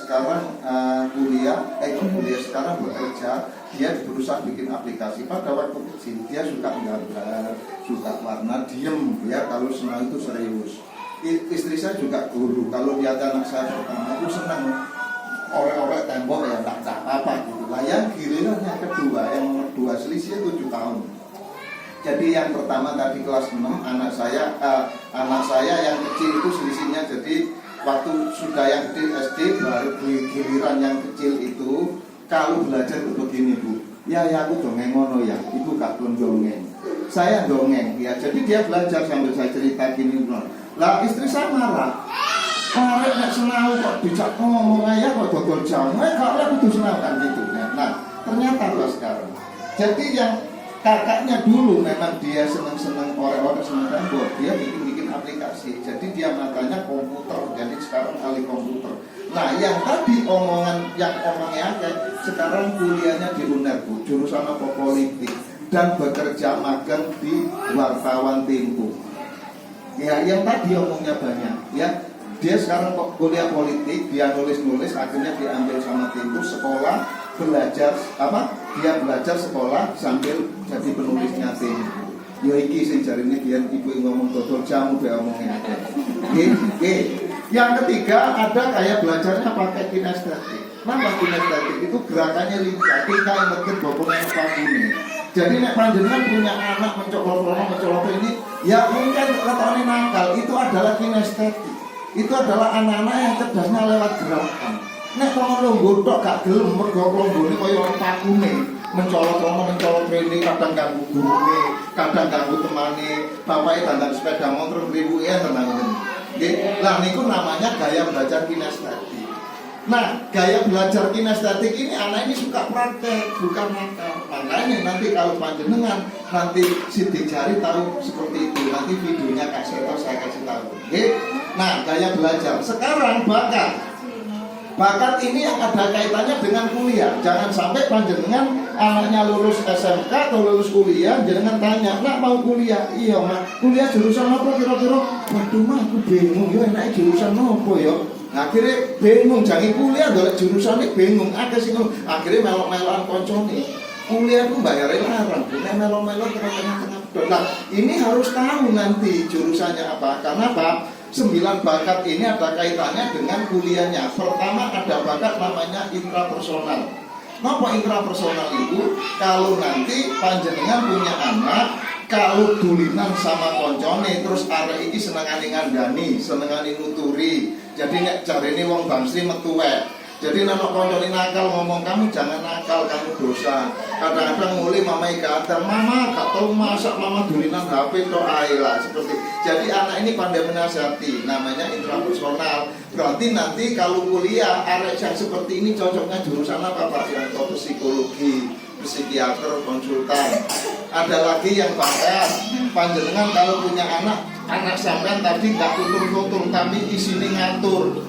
sekarang kuliah sekarang bekerja, dia berusaha bikin aplikasi. Pada waktu kecil dia suka gambar, suka warna, diem ya, kalau senang itu serius. Istri saya juga guru, kalau lihat anak saya pertama itu senang orek-orek tembok ya tak apa gitu lah. Yang giliran yang kedua, yang nomor 2 selisih 7 tahun. Jadi yang pertama tadi kelas 6, anak saya yang kecil itu selisihnya, jadi waktu sudah yang gede SD baru giliran yang kecil itu kalau belajar itu begini Bu. Ya aku dongeng ngono ya, ibu gak belum dongeng. Saya dongeng ya, jadi dia belajar sambil saya cerita gini. Lah istri saya marah. Karek nek senau kok dijak ngomong aja kok dodol jamu. Kalau aku tuh senau kan gitu. Nah, ternyata loh sekarang. Jadi yang kakaknya dulu memang dia seneng-seneng orang-orang seneng tembok, dia bikin aplikasi. Jadi dia makanya komputer. Jadi sekarang ahli komputer. Nah, yang tadi omongnya sekarang kuliahnya di UNER Bu, jurusan apa politik dan bekerja magang di wartawan Tempo. Ya, yang tadi omongnya banyak ya. Dia sekarang kok kuliah politik, dia nulis-nulis, akhirnya diambil sama Tempo, sekolah belajar dia belajar sekolah sambil jadi penulisnya Tempo. Ya iki sing jarine biyen ibu ngomong dodol jamu be omongnya. Nggih. Yang ketiga ada kayak belajarnya pakai kinestetik. Nama kinestetik itu gerakannya lincah, tingkah yang mungkin bopongnya pakune. Jadi nek panjenengan punya anak mencolok ini, ya mungkin ketone nakal, itu adalah kinestetik. Itu adalah anak-anak yang cerdasnya lewat gerakan. Nek kalau nggodok gak gelem mergo lombone kaya pakune, mencolok rene, kadang ganggu gurune, kadang ganggu temane, bapake dandang sepeda motor ribuke tenang ngene. Nggih, lah niku namanya gaya belajar kinestetik. Nah, gaya belajar kinestetik ini anak ini suka praktek, bukan nakal. Makanya nanti kalau panjenengan nanti sidik jari tahu seperti itu. Nanti videonya saya kasih tahu. Oke? Nah, gaya belajar. Sekarang bakat ini yang ada kaitannya dengan kuliah. Jangan sampai panjenengan anaknya lulus SMK atau lulus kuliah, jangan tanya, "Nak mau kuliah?" "Iya, Mak." "Kuliah jurusan apa kira-kira?" "Waduh, Mak, aku bingung. Yo enake jurusan apa ya?" Akhirnya bingung, jangan kuliah golek jurusannya bingung, akhirnya melok-melokan koncone. Kuliah itu bayarnya larang, bukan melok-melok tengah-tengah. Nah, ini harus tahu nanti jurusannya apa. Karena apa? 9 bakat ini ada kaitannya dengan kuliahnya. Pertama ada bakat namanya intrapersonal. Napa intrapersonal itu? Kalau nanti panjenengan punya anak, kalau dulinan sama koncone terus arek iki senengane ngandani, senengane nuturi. Jadi nek jarene wong bangsi metu wae. Jadi nek koncone nakal ngomong, "Kamu jangan nakal, kamu dosa." Kadang-kadang mulai mamai kata, "Mama gak tau masak, mama dulinan HP tok ae lah." Seperti. Jadi anak ini pandai menasihati, namanya intrapersonal. Berarti nanti kalau kuliah arek yang seperti ini cocoknya jurusan apa Pak? Yang psikologi, psikiater, konsultan. Ada lagi yang bakat. Panjenengan kalau punya anak sampean tadi gak tutur-tutur tapi isine ngatur.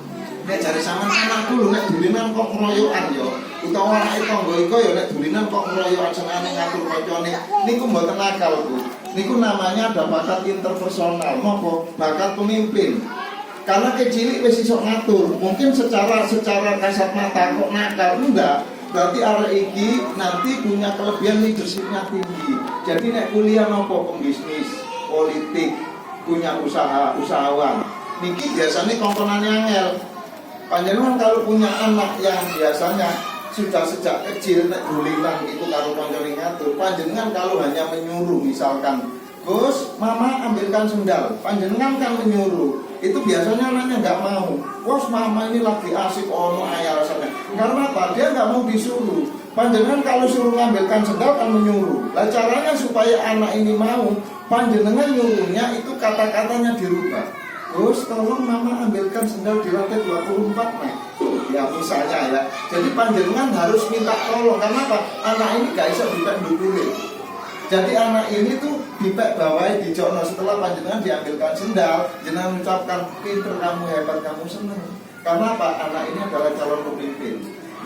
Nek jare sampean anak dulu nek dulinan kok ngeroyokan yo. Utawa anake tangga iku yo nek dulinan kok ngeroyokan senengane ngatur kancane. Niku mboten nakal, Bu. Niku namanya ada bakat interpersonal. Napa? Bakat pemimpin. Karena kecilik wis iso ngatur. Mungkin secara kasat mata kok nakal, enggak. Berarti arek iki nanti punya kelebihan leadershipnya tinggi. Jadi nek kuliah nopo pembisnis, politik, punya usahawan. Niki biasanya komponennya angel. Panjenengan kalau punya anak yang biasanya sudah sejak kecil nek dulinan itu karo koncone ngatur, panjenengan kalau hanya menyuruh misalkan, "Gus, mama ambilkan sendal." Panjenengan kan menyuruh. Itu biasanya anaknya nggak mau. "Bos, mama ini lagi asik ono ayah rasanya." Karena apa? Dia nggak mau disuruh. Panjenengan kalau suruh ngambilkan sendal kan menyuruh. Nah, caranya supaya anak ini mau, panjenengan nyuruhnya itu kata-katanya dirubah. "Gus, tolong mama ambilkan sendal di lantai 24 nih." Ya misalnya ya. Jadi panjenengan harus minta tolong. Karena apa? Anak ini gak bisa dipek ndukurin. Jadi anak ini tuh dipek bawahnya di jono. Setelah panjenengan diambilkan sendal, jenengan mengucapkan, "Pinter kamu, hebat kamu, seneng." Karena apa? Anak ini adalah calon pemimpin.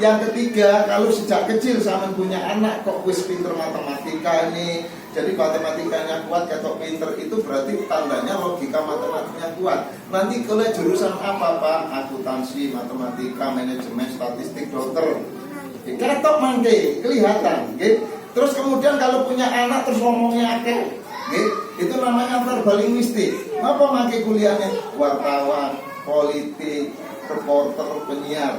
Yang ketiga, kalau sejak kecil sama punya anak kok wis pinter matematika ini, jadi matematikanya kuat, ketok pinter, itu berarti tandanya logika matematikanya kuat. Nanti kalau jurusan apa Pak? Akuntansi, matematika, manajemen, statistik, dokter. Ketok mangke, kelihatan. Terus kemudian kalau punya anak terus ngomongnya akeh, itu namanya verbal linguistik. Apa mangke kuliahnya? Wartawan, politik, reporter, penyiar.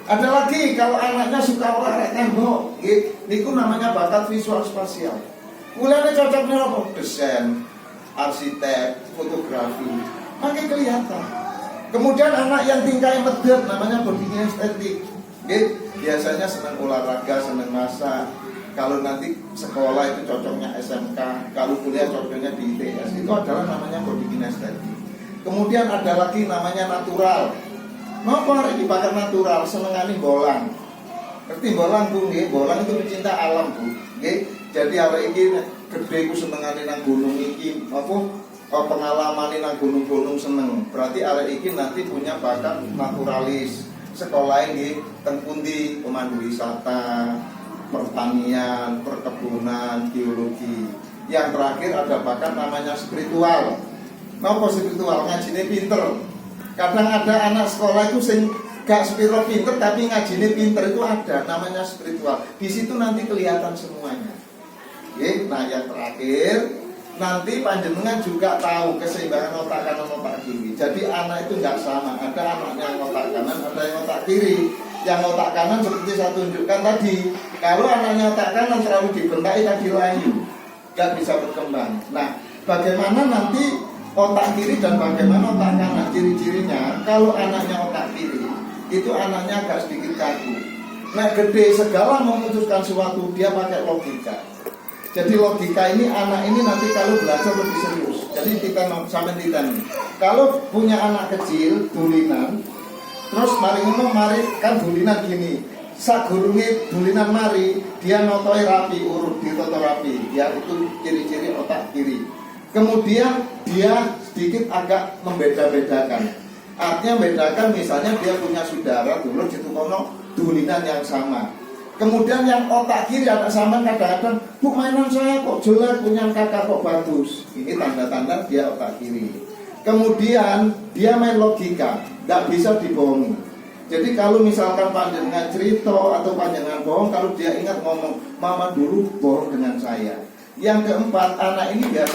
Ada lagi kalau anaknya suka olahraga tembok, itu namanya bakat visual spasial. Kuliahnya cocoknya apa? Desain, arsitek, fotografi, makin kelihatan. Kemudian anak yang tingkahnya medit, namanya bodinya estetik. Biasanya senang olahraga, senang masak. Kalau nanti sekolah itu cocoknya SMK, kalau kuliah cocoknya di ITS, itu adalah namanya body kinestetik. Kemudian ada lagi namanya natural. Napa hari ini bakat natural, senengane bolang. Ngerti bolang Bu nggih? Bolang itu pecinta alam Bu. Nggih. Jadi hari ini gede ku senengane nang gunung iki, pengalamane nang gunung-gunung seneng. Berarti hari ini nanti punya bakat naturalis. Sekolah nggih teng pundi, pemandu wisata, pertanian, perkebunan, geologi. Yang terakhir ada bakat namanya spiritual. Napa spiritual? Ngajine pinter. Kadang ada anak sekolah itu sing gak spiritual pinter tapi ngajine pinter, itu ada namanya spiritual. Di situ nanti kelihatan semuanya. Nah yang terakhir nanti panjenengan juga tahu keseimbangan otak kanan otak kiri. Jadi anak itu nggak sama. Ada anaknya yang otak kanan, ada yang otak kiri. Yang otak kanan seperti saya tunjukkan tadi. Kalau anaknya otak kanan terlalu dibentai tadi layu, nggak bisa berkembang. Nah bagaimana nanti otak kiri dan bagaimana otak kanan, ciri-cirinya? Kalau anaknya otak kiri, itu anaknya agak sedikit kaku. Nah gede segala memutuskan sesuatu, dia pakai logika. Jadi logika ini, anak ini nanti kalau belajar lebih serius. Jadi kita sampai kita nih, kalau punya anak kecil, dulinan, terus mari kan dulinan gini, sagurunge dulinan mari, dia notoi rapi, urut ditoto rapi, ya itu ciri-ciri otak kiri. Kemudian dia sedikit agak membeda-bedakan. Artinya bedakan, misalnya dia punya saudara dulu gitu kono dulinan yang sama. Kemudian yang otak kiri ada sama, kadang-kadang Bu mainan saya kok jelek, punya kakak kok bagus. Ini tanda-tanda dia otak kiri. Kemudian dia main logika, tidak bisa dibohongi. Jadi kalau misalkan panjenengan cerita atau panjenengan bohong, kalau dia ingat ngomong mama dulu bohong dengan saya. Yang keempat, anak ini biasa